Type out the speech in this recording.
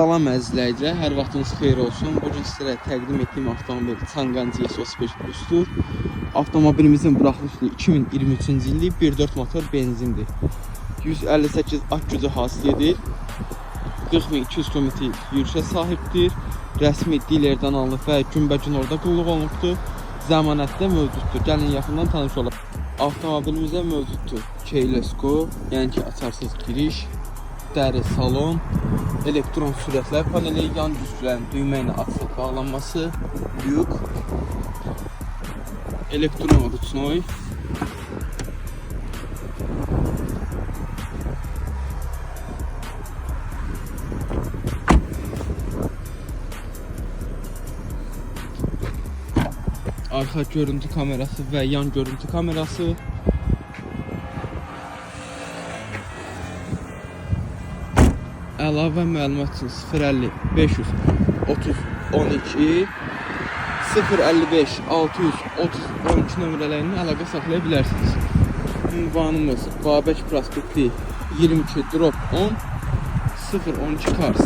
Salam əzizləyicilər, hər vaxtınız xeyir olsun. Bugün sizlərə təqdim etdiyim avtomobil Çangan GS35 Plus'dur. Avtomobilimizin buraxılışlı 2023-cü illik 1.4 motor benzindir. 158 at gücü hasil edir. 40.200 km yürüşə sahibdir. Rəsmi dilerdən alınıb və günbəgün orada qulluq olunubdur. Zəmanətdə mövcuddur. Gəlin yaxından tanış olaq. Avtomobilimizdə mövcuddur Keylesko, yəni ki açarsız giriş, dəri salon, elektron sürətlər paneli, yan güzgülərin düymə ilə açılıb bağlanması, yük, elektron rüçnoy, arxa görüntü kamerası və yan görüntü kamerası, əlavə məlumat üçün 050 530 12 055 630 12 nömrələrini əlaqə saxlaya bilərsiniz. Ünvanımız Babək prospekti 22/10 012 Kars.